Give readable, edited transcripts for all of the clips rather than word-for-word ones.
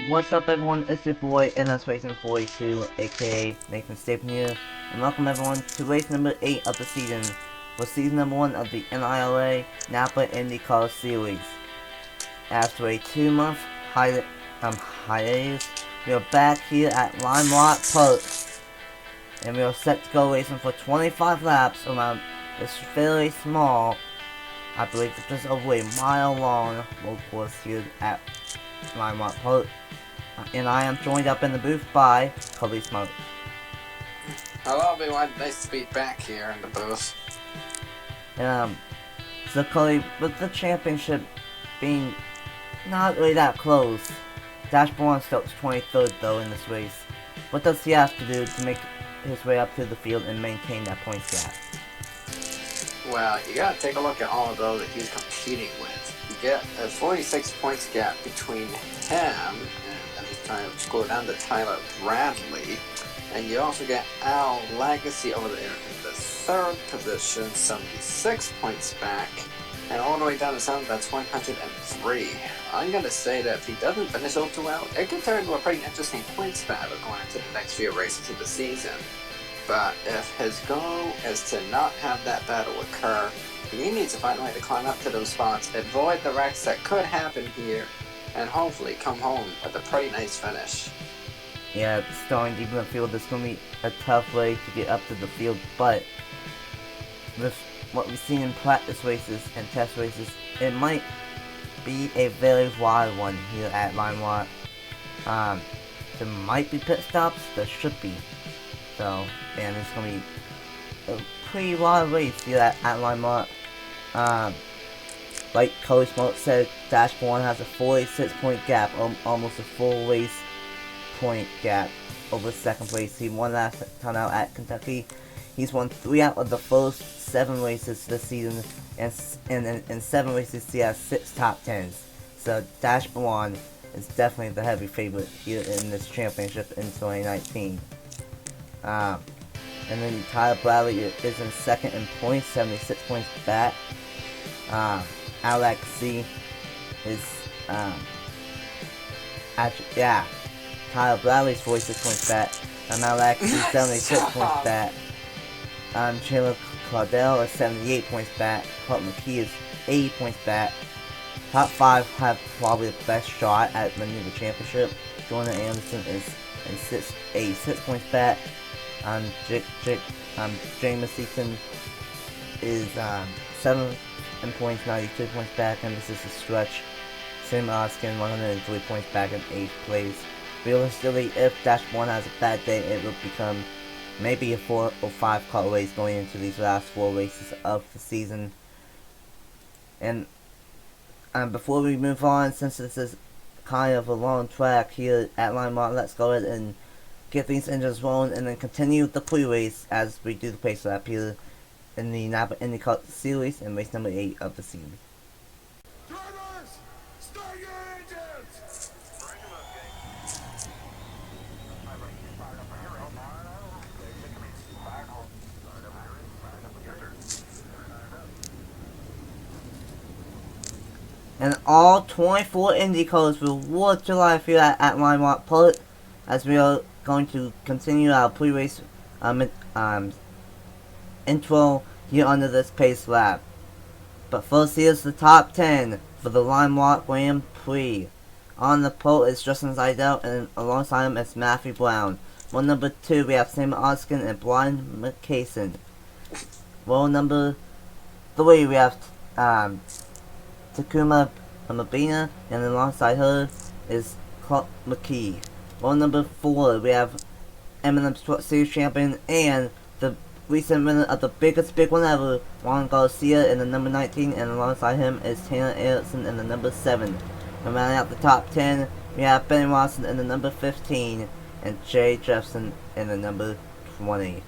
What's up everyone, it's your boy NS42, aka Nathan Stapleton here, and welcome everyone to race number 8 of the season, for season number 1 of the NIRA NAPA Indycar series. After a 2-month hiatus, we are back here at Prix, and we are set to go racing for 25 laps around this very small, I believe it's just over a mile long road course here at Prix. And I am joined up in the booth by Kobe Smoke. Hello everyone, nice to be back here in the booth. So Kobe, with the championship being not really that close, Dashboard starts 23rd though in this race. What does he have to do to make his way up to the field and maintain that points gap? Well, you gotta take a look at all of those that he's competing with. You get a 46 points gap between him and he's trying to scroll down to Tyler Bradley. And you also get Al Legacy over there in the 3rd position, 76 points back. And all the way down to 7th, that's 103. I'm going to say that if he doesn't finish all too well, it could turn into a pretty interesting points battle going into the next few races of the season. But if his goal is to not have that battle occur, he needs to find a way to climb up to those spots, avoid the wrecks that could happen here, and hopefully come home with a pretty nice finish. Yeah, starting deep in the field, it's going to be a tough way to get up to the field, but with what we've seen in practice races and test races, it might be a very wild one here at Limewalk. There might be pit stops, there should be. So, and it's going to be a pretty wild race here at Limewalk. Like Cody Smoke said, Dashboard has a 46 point gap, almost a full race point gap over second place. He won last time out at Kentucky. He's won 3 out of the first 7 races this season, and in 7 races he has 6 top 10s. So Dashboard is definitely the heavy favorite here in this championship in 2019. And then Tyler Bradley is in 2nd in points, 76 points back. Alex C is Tyler Bradley's 46 points back. Alex is 76 points back. Chandler Claudel is 78 points back. Clark McKee is 80 points back. Top 5 have probably the best shot at winning the championship. Jordan Anderson is in 86 points back. James Eaton is 7th in points, 92 points back, and this is a stretch. Sam Oskin, 103 points back in 8th place. Realistically, if Dashboard has a bad day, it will become maybe a 4 or 5 car race going into these last 4 races of the season. And before we move on, since this is kind of a long track here at Limewalk, let's go ahead and get these engines rolling and then continue the pre-race as we do the pace lap here in the NAPA Indycar series and race number 8 of the season. Drivers, start your engines! And all 24 Indycars will work to life here at Limewalk Prix, as we are going to continue our pre-race intro here under this pace lap. But first, here's the top 10 for the Limewalk Grand Prix. On the pole is Justin Seidel, and alongside him is Matthew Brown. Row number 2, we have Sam Oskin and Brian McCason. Row number 3, we have Takuma Mabina, and alongside her is Clark McKee. Row number 4, we have Eminem's Truck Series champion and the recent winner of the biggest big one ever, Juan Garcia in the number 19, and alongside him is Tanner Erickson in the number 7. And rounding out the top 10, we have Benny Watson in the number 15 and Jay Jefferson in the number 20.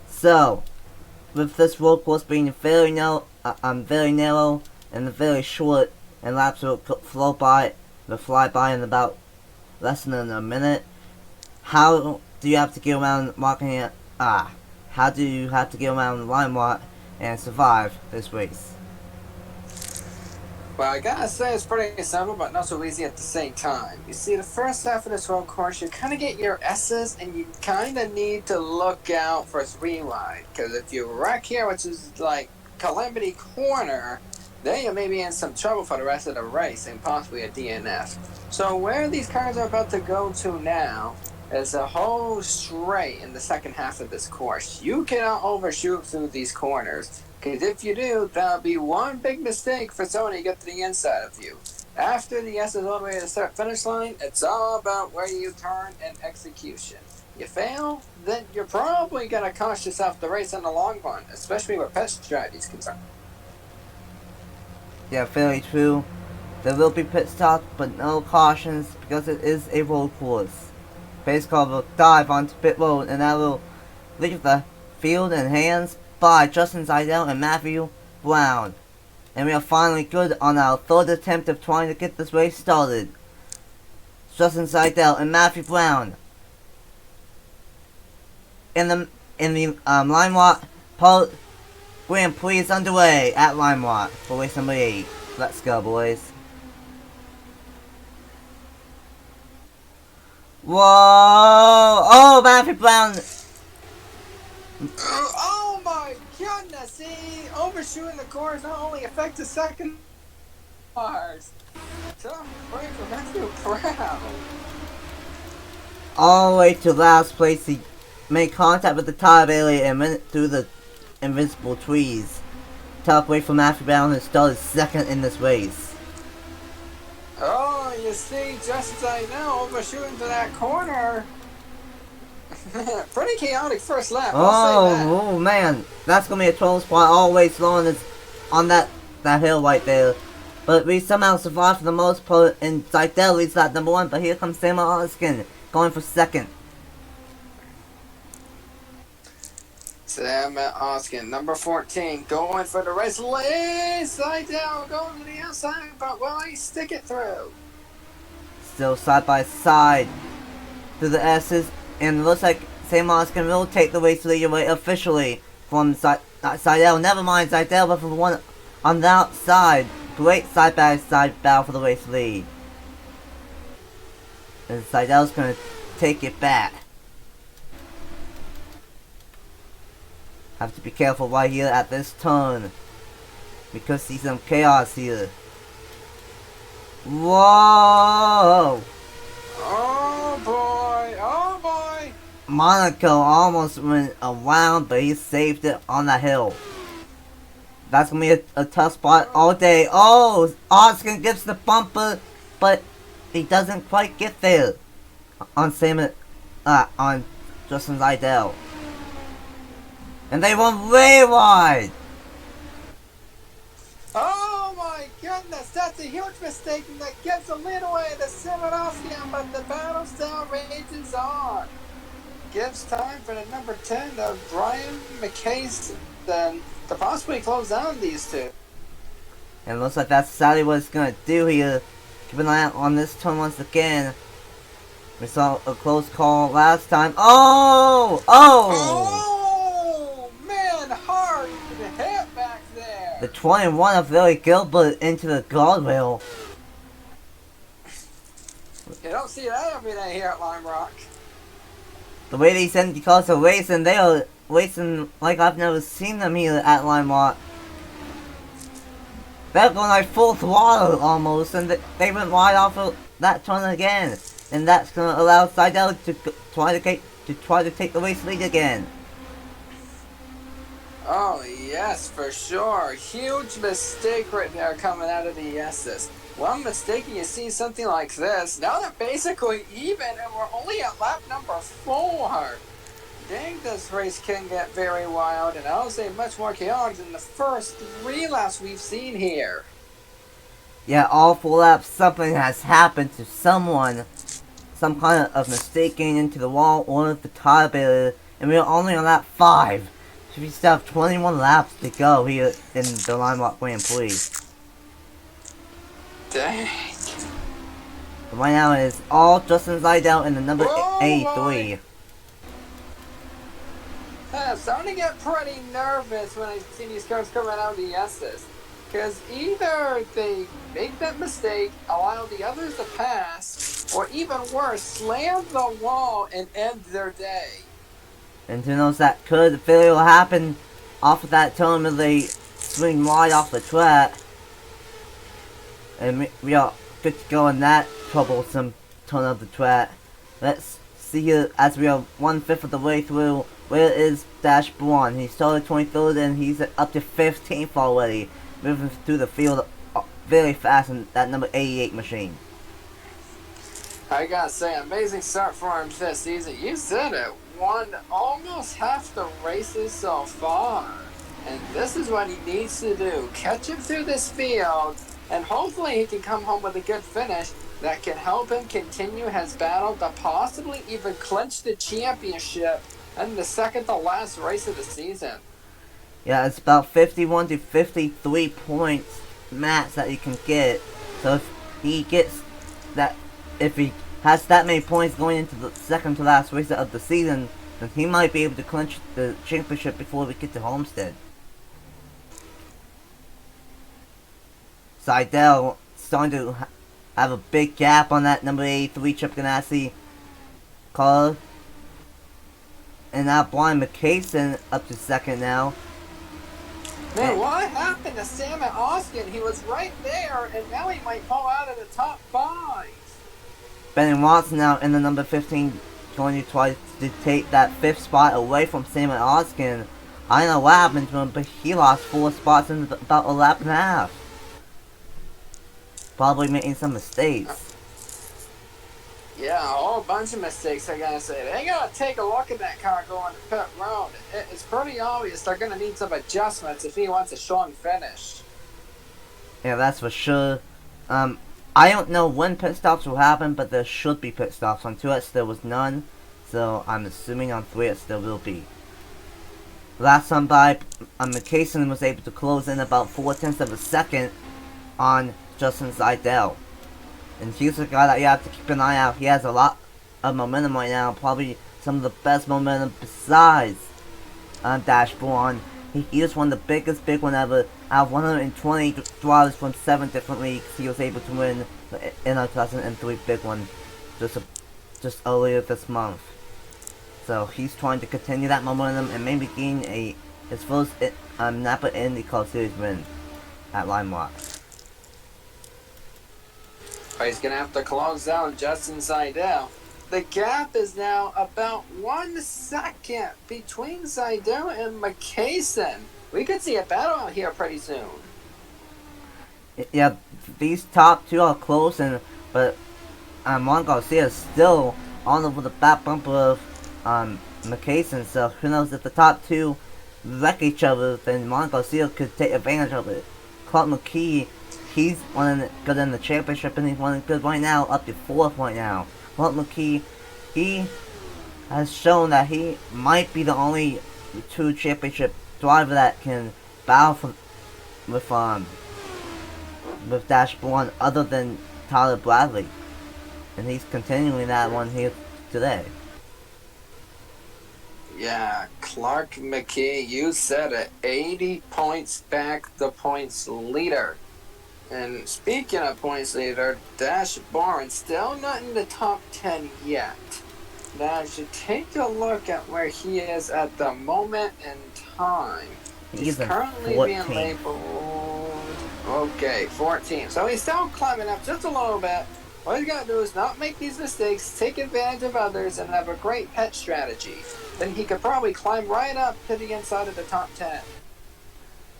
So, with this road course being very narrow and very short, and laps will fly by in about less than a minute, how do you have to get around how do you have to get around Limewalk and survive this race? Well, I gotta say it's pretty simple, but not so easy at the same time. You see, the first half of this road course, you kind of get your S's, and you kind of need to look out for 3-wide. Because if you wreck here, which is like Calamity Corner, then you may be in some trouble for the rest of the race, and possibly a DNF. So where these cars are about to go to now is a whole straight in the second half of this course. You cannot overshoot through these corners. Because if you do, that'll be one big mistake for someone to get to the inside of you. After the S is all the way to the start-finish line, it's all about where you turn and execution. You fail, then you're probably going to cost yourself the race in the long run, especially where pit strategy is concerned. Yeah, very true. There will be pit stops, but no cautions because it is a road course. Pace car will dive onto pit road, and that will leave the field in hands by Justin Seidel and Matthew Brown. And we are finally good on our third attempt of trying to get this race started. Justin Seidel and Matthew Brown in the Limewalk Grand Prix is underway at Limewalk for race number 8. Let's go, boys. Whoa! Oh, Matthew Brown! Oh my goodness! See, overshooting the course not only affects the second cars. Tough break for Matthew Brown. All the way to last place, he made contact with the tire barrier and went through the invincible trees. Tough way for Matthew Brown who started second in this race. Oh, you see, just as I know, overshooting to that corner. Pretty chaotic first lap. Oh man, that's gonna be a 12 spot all the way slowing on that hill right there. But we somehow survived for the most part, and Seidel leads that number 1, but here comes Sam Oskin going for second. Sam Oskin, number 14, going for the race. Seidel going to the outside, but will he stick it through? Still side by side through the S's, and it looks like Sam Oskin will take the race lead away officially from Seidel. Never mind Seidel, but from the one on the outside. Great side by side battle for the race lead. And Seidel's gonna take it back. Have to be careful right here at this turn, because see some chaos here. Whoa! Oh boy! Oh boy! Monaco almost went around, but he saved it on the hill. That's gonna be a tough spot all day. Oh, Oskin gets the bumper, but he doesn't quite get there on on Justin Seidel. And they went way wide. Oh my goodness, that's a huge mistake, and that gives a lead away to Sebastian, but the battle still rages on. Gives time for the number 10 of Brian McCase then to possibly close down these two. And it looks like that's exactly what it's gonna do here. Keep an eye out on this turn once again. We saw a close call last time. Oh! Oh man, hard hit back there. The 21 of Billy Gilbert into the guardrail. You don't see that every day here at Lime Rock. The way these Indycars are racing, they are racing like I've never seen them here at Lime Rock. They're going like full throttle almost, and they went wide off of that turn again. And that's going to allow Seidel to try to take the race lead again. Oh yes, for sure. Huge mistake right there coming out of the S's. One mistake and you see something like this. Now they're basically even and we're only at lap number 4. Dang, this race can get very wild, and I'll say much more chaotic than the first 3 laps we've seen here. Yeah, all 4 laps something has happened to someone. Some kind of mistake getting into the wall or the tire barrier, and we're only on lap 5. So we still have 21 laps to go here in the Limewalk Grand Prix. Dang. Right now it is all Justin Seidel in the number 83. I'm starting to get pretty nervous when I see these cars coming out of the S's. Because either they make that mistake, allow the others to pass, or even worse, slam the wall and end their day. And who knows, that could very well happen off of that turn when they swing wide off the track. And we are good to go in that troublesome turn of the track. Let's see here as we are 1/5 of the way through. Where is Dash Braun? He started 23rd and he's up to 15th already. Moving through the field very fast in that number 88 machine. I gotta say, amazing start for him this season. You said it. Won almost half the races so far. And this is what he needs to do. Catch him through this field, and hopefully he can come home with a good finish that can help him continue his battle to possibly even clinch the championship in the second to last race of the season. Yeah, it's about 51 to 53 points max that he can get. So if he gets that, if he has that many points going into the second to last race of the season, then he might be able to clinch the championship before we get to Homestead. Seidel starting to have a big gap on that number 83 Chip Ganassi car. And now Brian McCason up to second now. Man, what happened to Sam and Austin? He was right there, and now he might fall out of the top 5. Benny Watson now in the number 15, going to try to take that 5th spot away from Sam and Austin. I don't know what happened to him, but he lost 4 spots in about a lap and a half. Probably making some mistakes. Yeah, a whole bunch of mistakes, I gotta say. They gotta take a look at that car going to pit road. It's pretty obvious they're gonna need some adjustments if he wants a strong finish. Yeah, that's for sure. I don't know when pit stops will happen, but there should be pit stops. On 2X there was none, so I'm assuming on 3X there will be. Last time by, McCason was able to close in about 4/10 of a second on Justin Seidel. And he's a guy that you have to keep an eye out. He has a lot of momentum right now. Probably some of the best momentum besides Dash Braun. He was one of the biggest big one ever. Out of 120 drivers from 7 different leagues, he was able to win in our 2003 big one just earlier this month. So he's trying to continue that momentum and maybe gain his first NAPA Indycar Series win at Lime Rock. He's going to have to close down Justin Seidel. The gap is now about 1 second between Seidel and McCason. We could see a battle out here pretty soon. Yeah, these top two are close, but Juan Garcia is still on over the back bumper of McCason. So who knows, if the top two wreck each other, then Juan Garcia could take advantage of it. Clark McKee, he's running good in the championship, and he's running good right now, up to 4th right now. Clark McKee, he has shown that he might be the only true championship driver that can battle with Dash Braun other than Tyler Bradley. And he's continuing that one here today. Yeah, Clark McKee, you said it. 80 points back, the points leader. And speaking of points leader, Dash Braun still not in the top 10 yet. Now, as you take a look at where he is at the moment in time, he's currently 14. being labeled. Okay, 14. So he's still climbing up just a little bit. All he's got to do is not make these mistakes, take advantage of others, and have a great pet strategy. Then he could probably climb right up to the inside of the top 10.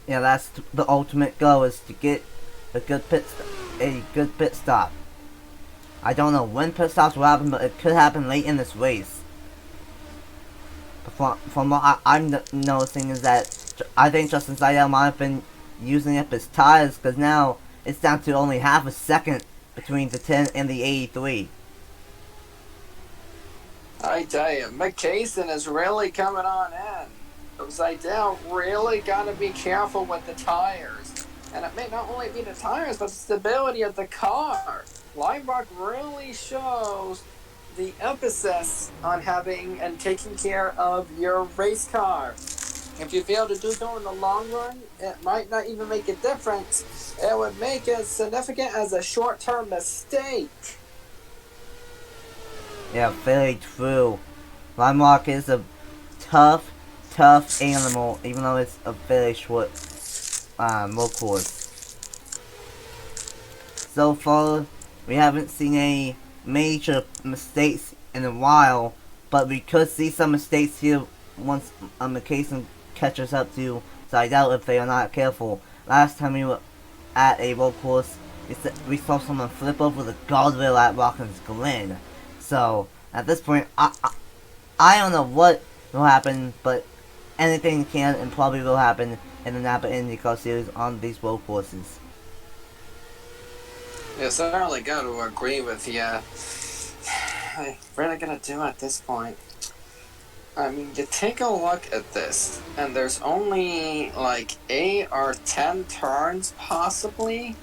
Yeah, that's the ultimate goal, is to get a good pit stop. I don't know when pit stops will happen, but it could happen late in this race. From what I'm noticing is that I think Justin Seidel might have been using up his tires, because now it's down to only half a second between the 10 and the 83. I tell you, McCason is really coming on in. Seidel really got to be careful with the tires. And it may not only be the tires, but the stability of the car. Lime Rock really shows the emphasis on having and taking care of your race car. If you fail to do so in the long run, it might not even make a difference. It would make it significant as a short-term mistake. Yeah, very true. Lime Rock is a tough animal, even though it's a very short road course. So far, we haven't seen any major mistakes in a while, but we could see some mistakes here once McCason catches up to Seidel if they are not careful. Last time we were at a road course, we saw someone flip over the guardrail at Watkins Glen. So, at this point, I don't know what will happen, but anything can and probably will happen in the NAPA IndyCar series on these road courses. Yes, I certainly got to agree with you. I really gonna do at this point. I mean, you take a look at this, and there's only like 8 or 10 turns possibly.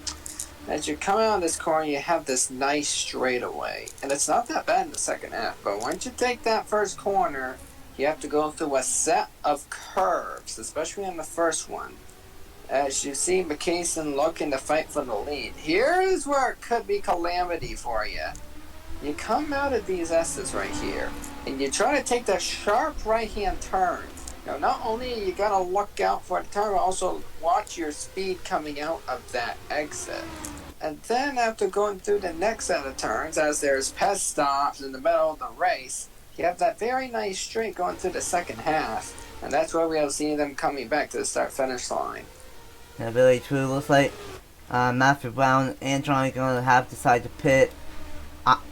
As you come out of this corner, you have this nice straightaway, and it's not that bad in the second half. But once you take that first corner, you have to go through a set of curves, especially on the first one. As you see McCason looking to fight for the lead. Here is where it could be calamity for you. You come out of these S's right here, and you try to take that sharp right-hand turn. Now, not only you gotta look out for the turn, but also watch your speed coming out of that exit. And then after going through the next set of turns, as there's pit stops in the middle of the race, you have that very nice straight going through the second half. And that's where we'll see them coming back to the start-finish line. Yeah, really true. Looks like Matthew Brown and Johnny gonna have decided to pit.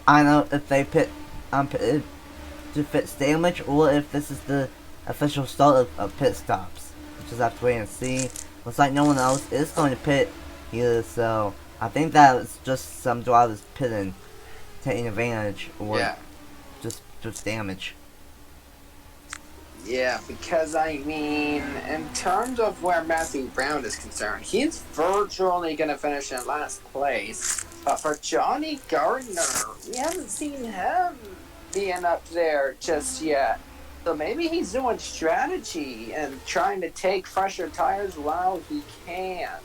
I don't know if they pit to fit damage or if this is the official start of pit stops. We'll just have to wait and see. Looks like no one else is going to pit here, so I think that was just some drivers pitting, taking advantage, or just damage. Yeah, because I mean, in terms of where Matthew Brown is concerned, he's virtually going to finish in last place. But for Johnny Gardner, we haven't seen him being up there just yet. So maybe he's doing strategy and trying to take fresher tires while he can.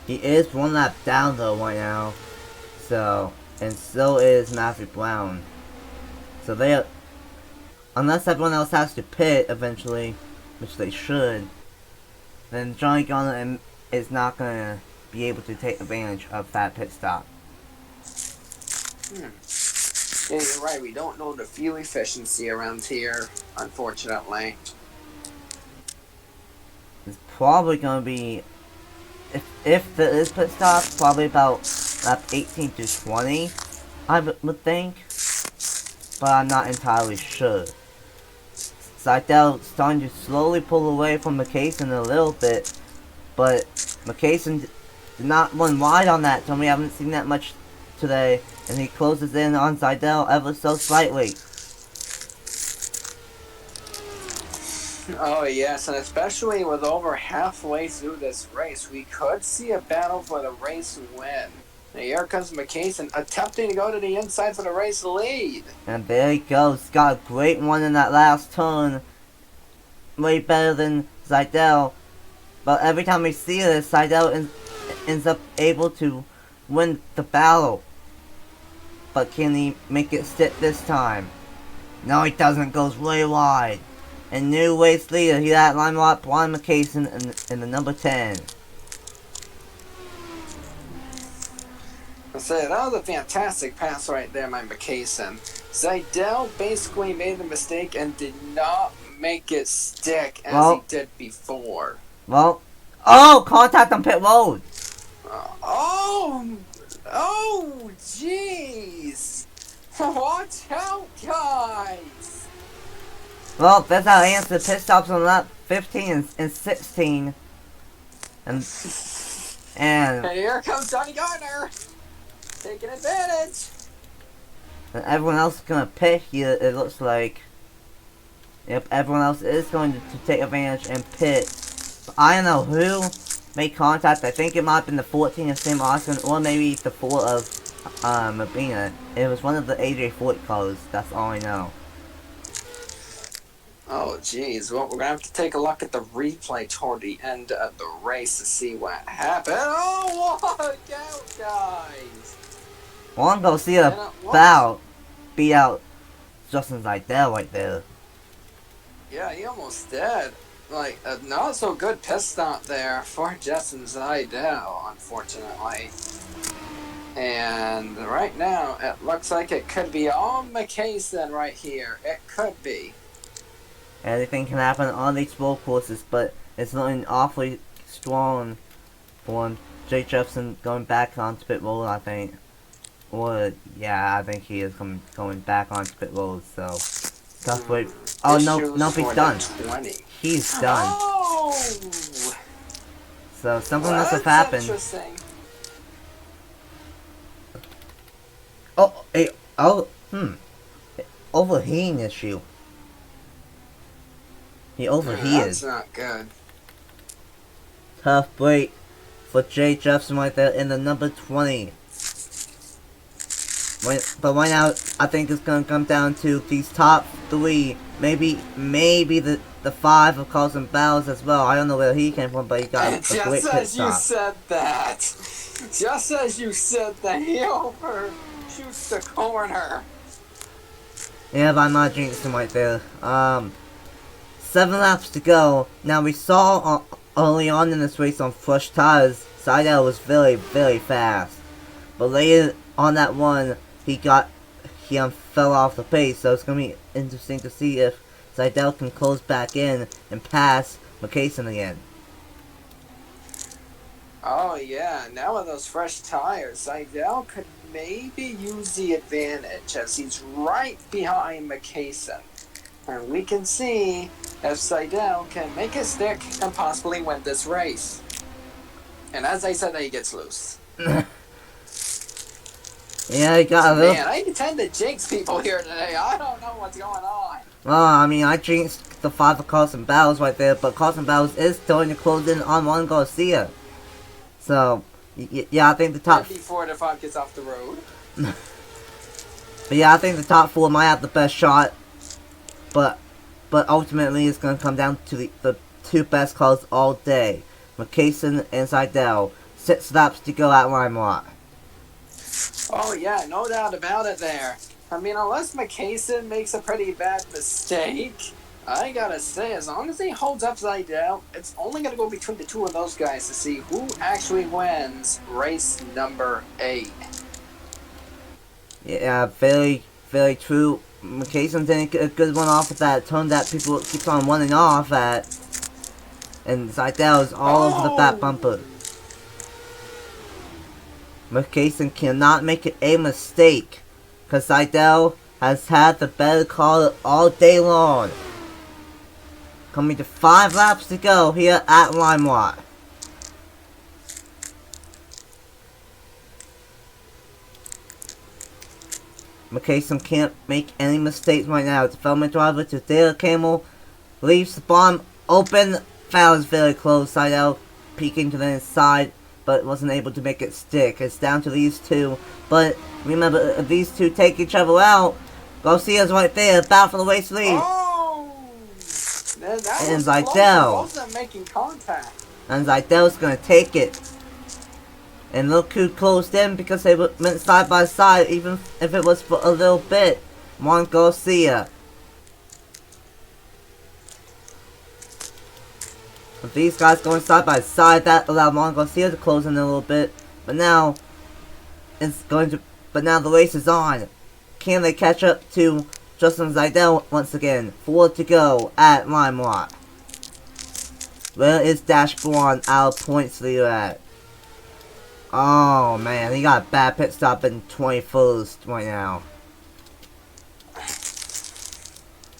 He is one lap down though right now. So, and so is Matthew Brown. So they are, unless everyone else has to pit eventually, which they should, then Johnny Gardner is not going to be able to take advantage of that pit stop. Yeah, you're right. We don't know the fuel efficiency around here, unfortunately. It's probably going to be, if there is pit stop, probably about lap 18 to 20, I would think. But I'm not entirely sure. Seidel starting to slowly pull away from McCason a little bit, but McCason did not run wide on that, so we haven't seen that much today, and he closes in on Seidel ever so slightly. Oh yes, and especially with over halfway through this race, we could see a battle for the race win. Now here comes McCason attempting to go to the inside for the race lead. And there he goes. Got a great one in that last turn. Way better than Seidel. But every time we see this, Seidel ends up able to win the battle. But can he make it stick this time? No, he doesn't. Goes way wide. And new race leader, he had Limelight Brian McCason in the number 10. I said, that was a fantastic pass right there by McCason. Seidel basically made the mistake and did not make it stick as he did before. Oh, contact on pit road. Jeez. Watch out, guys. Well, that's how he answered pit stops on lap 15 and 16. And here comes Johnny Gardner. Taking advantage. And everyone else is going to pit here, it looks like. Yep, everyone else is going to take advantage and pit. But I don't know who made contact. I think it might have been the 14 of Sam Austin, or maybe the 4 of Mabina. It was one of the AJ Fort cars, that's all I know. Oh, geez. Well, we're gonna have to take a look at the replay toward the end of the race to see what happened. Oh, what out, guys! Juan Garcia And it was, beat out Justin Seidel right there. yeah, he almost did. Like, a not so good pit stop there for Justin Seidel, unfortunately. And right now, it looks like it could be all McCason right here. It could be. Anything can happen on these road courses, but it's looking awfully strong for Jay Jefferson going back onto pit road, I think. Or, yeah, I think he is going back onto pit road, so. Tough wait. Oh, no, he's done. 20. He's done. Oh! So, something Well, must have that's happened. interesting. Overheating issue. He overheated. That's not good. Tough break for Jay Jefferson right there in the number 20. But right now, I think it's gonna come down to these top 3. Maybe the 5 of Carson Bowles as well. I don't know where he came from, but he got a great pit Just as you stop. said that. Just as you said that, he overshoots the corner. Yeah, but I'm not jinxing right there. 7 laps to go. Now we saw early on in this race on fresh tires, Seidel was very, very fast. But later on that one, he fell off the pace. So it's gonna be interesting to see if Seidel can close back in and pass McCason again. Oh yeah, now with those fresh tires, Seidel could maybe use the advantage as he's right behind McCason. And we can see if Seidel can make it stick and possibly win this race. And as I said, he gets loose. Yeah, he got a little. Man, I tend to jinx people here today. I don't know what's going on. Well, I mean, I jinxed the 5 of Carson Bowles right there, but Carson Bowles is starting to close in on Juan Garcia. So, yeah, I think the top. Before the 5 gets off the road. But yeah, I think the top 4 might have the best shot. But ultimately, it's going to come down to the 2 best cars all day. McCason and Seidel. 6 laps to go at Limelight. Oh yeah, no doubt about it there. I mean, unless McCason makes a pretty bad mistake, I gotta say, as long as he holds up Seidel, it's only gonna go between the 2 of those guys to see who actually wins race number 8. Yeah, very, very true. McCason didn't get a good one off at that turn that people keep on running off at. And Seidel is all over the back bumper. McCason cannot make a mistake, because Seidel has had the better car all day long. Coming to 5 laps to go here at Limelight. McCason can't make any mistakes right now. Development driver to Dale Camel leaves the bottom open. Foul is very close. Seidel peeking to the inside, but wasn't able to make it stick. It's down to these 2. But remember, if these 2 take each other out, Garcia's right there, battle for the race lead. Oh! That And was Seidel. close. Wasn't making contact. And Seidel's gonna take it. And look who closed in, because they went side by side, even if it was for a little bit. Juan Garcia. With these guys going side by side, that allowed Juan Garcia to close in a little bit. But now, but now the race is on. Can they catch up to Justin Seidel once again? 4 to go at Limelight. Where is Dashbourne out of points leader at? Oh man, he got a bad pit stop in 21st right now.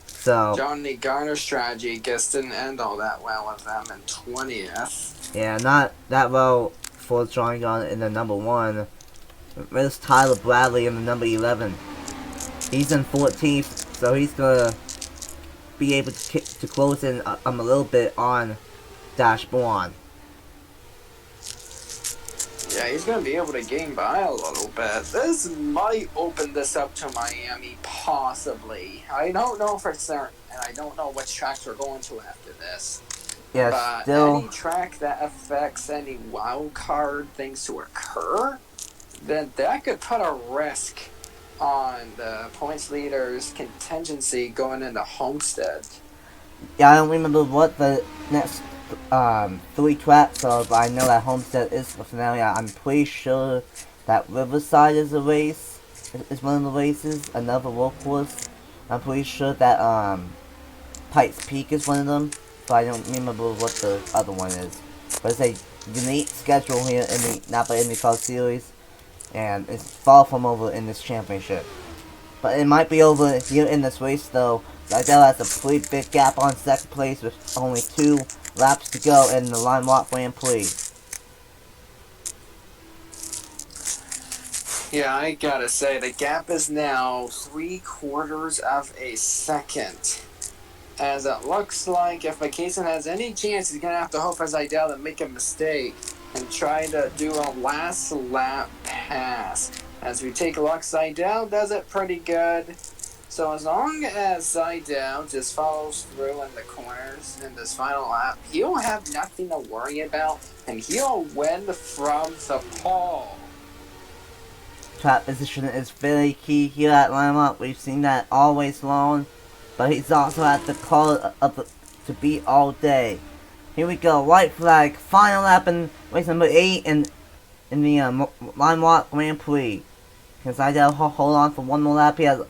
So Johnny Garner's strategy didn't end all that well with them in 20th. yeah, not that well for Johnny Garner in the number 1. Where's Tyler Bradley in the number 11? He's in 14th, so he's gonna be able to close in a little bit on Dashbourne. Yeah, he's going to be able to gain by a little bit. This might open this up to Miami, possibly. I don't know for certain, and I don't know which tracks we're going to after this. Yeah, But still. any track that affects any wild card things to occur, then that could put a risk on the points leader's contingency going into Homestead. Yeah, I don't remember what the next 3 tracks are, but I know that Homestead is the finale. I'm pretty sure that Riverside is a race, is one of the races, another workhorse. I'm pretty sure that Pikes Peak is one of them, but I don't remember what the other one is. But it's a unique schedule here in the NAPA Indycar Series, and it's far from over in this championship. But it might be over here in this race though. Seidel has a pretty big gap on second place with only 2 laps to go in the Lime Rock Grand Prix. Yeah, I gotta say, the gap is now 3/4 of a second. As it looks like if McKayson has any chance, he's gonna have to hope for Seidel to make a mistake and try to do a last lap pass. As we take a look, Seidel does it pretty good. So as long as Seidel just follows through in the corners in this final lap, he'll have nothing to worry about, and he'll win from the pole. Track position is very key here at Lime Rock. We've seen that all race long, but he's also at the call to beat all day. Here we go, white flag, final lap in race number 8 in the Lime Rock Grand Prix. Can Seidel hold on for one more lap? He has.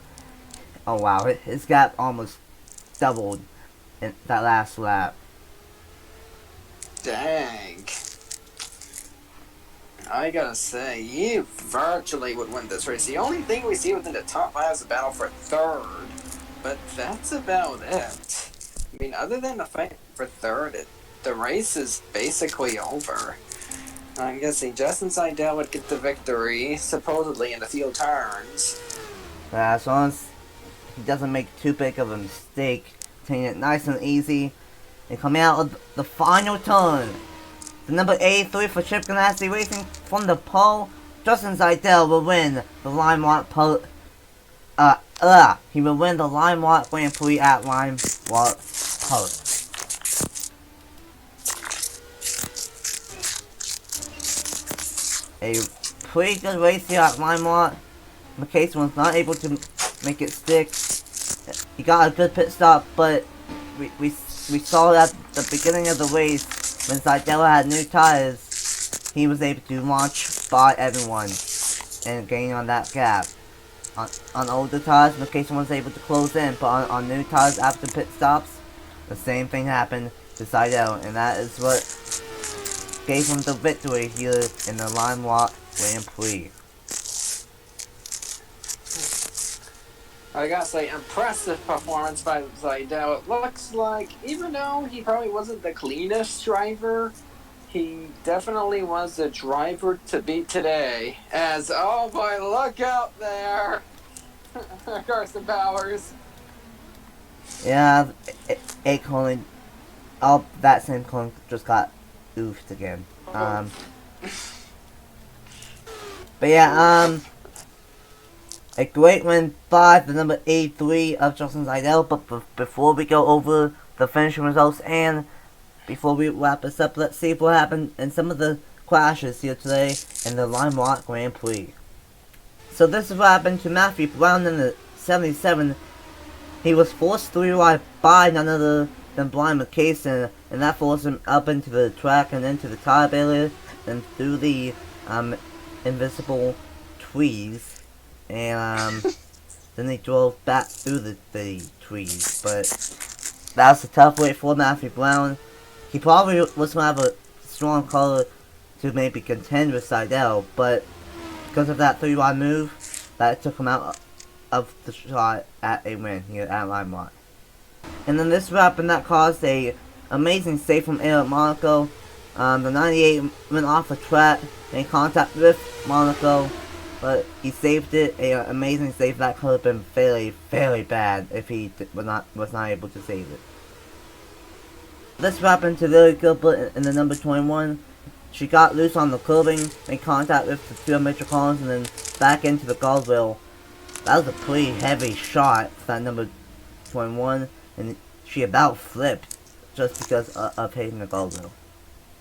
Oh wow, his gap almost doubled in that last lap. Dang. I gotta say, he virtually would win this race. The only thing we see within the top 5 is a battle for 3rd, but that's about it. I mean, other than the fight for 3rd, the race is basically over. I'm guessing Justin Seidel would get the victory, supposedly in the field turns. As long as he doesn't make too big of a mistake, taking it nice and easy, and coming out of the final turn. The number 83 for Chip Ganassi Racing from the pole, Justin Seidel will win the Lime Rock he will win the Lime Rock Grand Prix at Lime Rock Park. A pretty good race here at Lime Rock. McCason was not able to make it stick. He got a good pit stop, but we saw at the beginning of the race when Seidel had new tires, he was able to launch by everyone and gain on that gap. On older tires, McCason was able to close in, but on new tires after pit stops, the same thing happened to Seidel, and that is what gave him the victory here in the Lime Rock Grand Prix. I gotta say, impressive performance by Seidel. It looks like, even though he probably wasn't the cleanest driver, he definitely was the driver to beat today. As, oh boy, look out there! Carson Powers. Yeah, a cone. Oh, that same cone just got oofed again. But yeah, a great win by the number 83 of Justin Seidel. But before we go over the finishing results and before we wrap this up, let's see what happened in some of the crashes here today in the Lime Rock Grand Prix. So this is what happened to Matthew Brown in the 77. He was forced through by none other than Brian McCason, and that forced him up into the track and into the tire barrier and through the invisible trees, and then he drove back through the trees. But that was a tough way for Matthew Brown. He probably was going to have a strong car to maybe contend with Seidel, but because of that 3-wide move, that took him out of the shot at a win here at Lime Rock. And then this happened that caused a amazing save from Eric Monaco. The 98 went off the track, made contact with Monaco, but he saved it. An amazing save that could have been very, very bad if he was not able to save it. This happened to Lily Gilbert in the number 21. she got loose on the curbing, made contact with the two major columns, and then back into the guardrail. That was a pretty heavy shot for that number 21, and she about flipped just because of hitting the guardrail.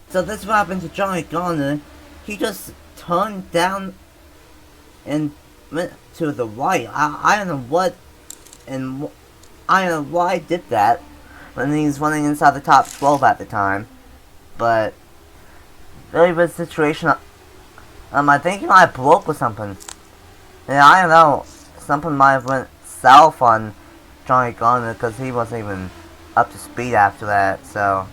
So this is what happened to Johnny Garner. He just turned down and went to the right. I don't know what, and I don't know why he did that when he's running inside the top 12 at the time. But very good situation. I think he might have broke or something. Yeah, I don't know. Something might have went south on Johnny Garner because he wasn't even up to speed after that. So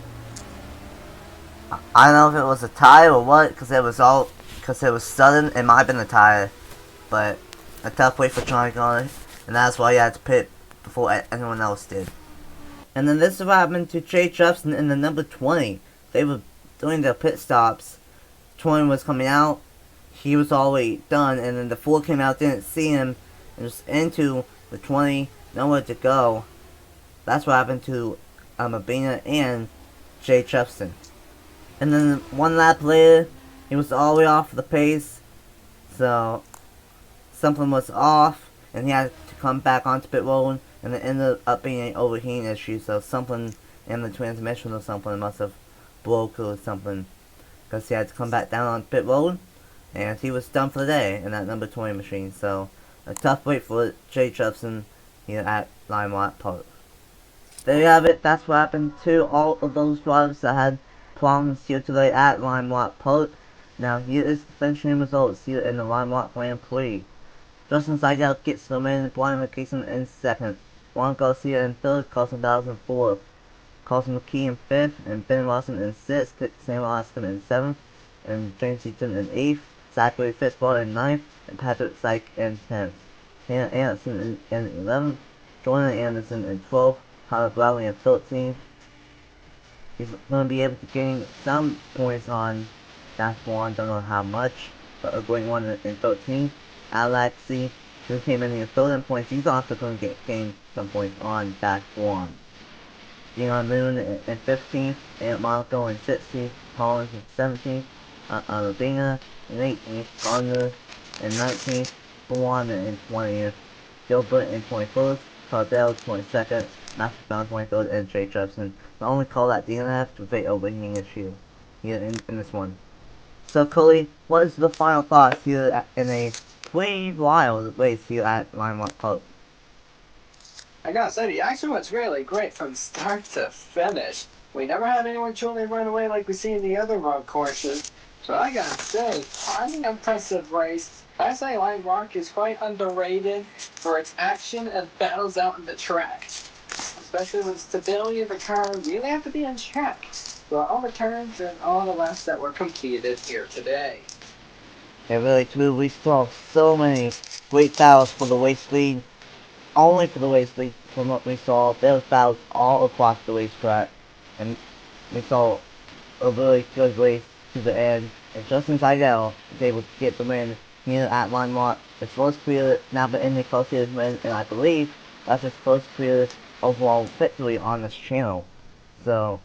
I don't know if it was a tire or what, because it was sudden. It might have been a tire, but a tough wait for Johnny Garner, and that's why he had to pit before anyone else did. And then this is what happened to Jay Jepson in the number 20. They were doing their pit stops. 20 was coming out. He was already done, and then the 4 came out, didn't see him, and just into the 20, nowhere to go. That's what happened to Mabina and Jay Jepson. And then 1 lap later, he was all the way off the pace, so something was off, and he had to come back onto pit road, and it ended up being an overheating issue, so something in the transmission or something must have broke or something, because he had to come back down on pit road, and he was done for the day in that number 20 machine. So a tough wait for Jay Jepson here at Limelight Park. There you have it. That's what happened to all of those drivers that had problems here today at Limelight Park. Now here is the finishing results here in the Limelight Grand Prix. Justin Seidel gets the win, Brian McKeeson in second, Juan Garcia in third, Carson Dowles in fourth, Carson McKee in fifth, and Ben Lawson in sixth, Sam Austin in seventh, and James Eaton in eighth, Zachary Fitzpatrick in ninth, and Patrick Syke in 10th. Hannah Anderson in 11th, Jordan Anderson in 12th, Tyler Bradley in 13th. He's going to be able to gain some points on Dash 1, don't know how much, but a great one in 13th. Alexi, who came in third in points, he's also going to gain some points on Dash 1. Dion Moon in 15th, Aunt Monaco in 16th, Collins in 17th, Alabina in 18th, Gardner in 19th, Buwana in 20th, Gilbert in 21st, Cardell 22nd, Matthew Brown 23rd, and Jay Jepson. The only call that DNF to fate overheating issue here in this one. So Cody, what is the final thoughts here in a pretty wild race here at Limelight Park? I gotta say, the action was really great from start to finish. We never had anyone truly run away like we see in the other road courses. So I gotta say, quite an impressive race. I say Lime Rock is quite underrated for its action and battles out in the track. Especially when stability of the car really have to be in check for all the turns and all the laps that were completed here today. It really true, we saw so many great battles for the race lead. Only for the race lead, from what we saw, there was battles all across the racetrack. And we saw a really good race to the end. And Justin Seidel was able to get the win here at Limelight. His first career NAPA Indycar Series win, and I believe that's his first career overall victory on this channel. So,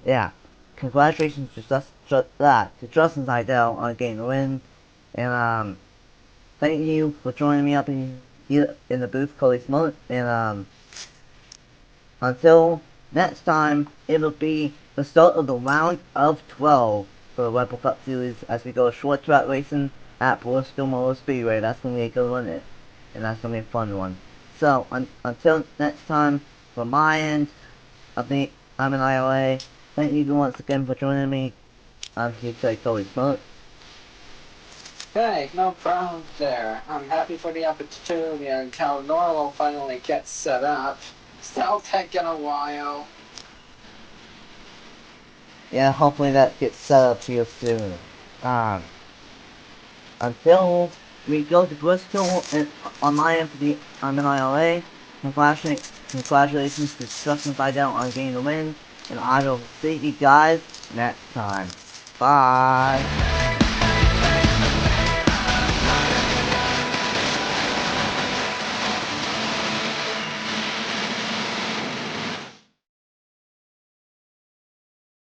yeah. Congratulations to Justin Seidel on getting the win. And, thank you for joining me up here in the booth, Cody Smoke. And, until next time, it'll be the start of the round of 12 for the Rebel Cup Series as we go short track racing at Bristol Motor Speedway. That's going to be a good one, and that's going to be a fun one. So, until next time, from my end, I'm in ILA. Thank you once again for joining me. I'm here to Cody Smoke. Hey, no problem there. I'm happy for the opportunity until Norwell finally gets set up. Still taking a while. Yeah, hopefully that gets set up real soon. Until we go to Bristol and on my end I'm in ILA. Congratulations to Justin Seidel on getting the win, and I will see you guys next time. Bye.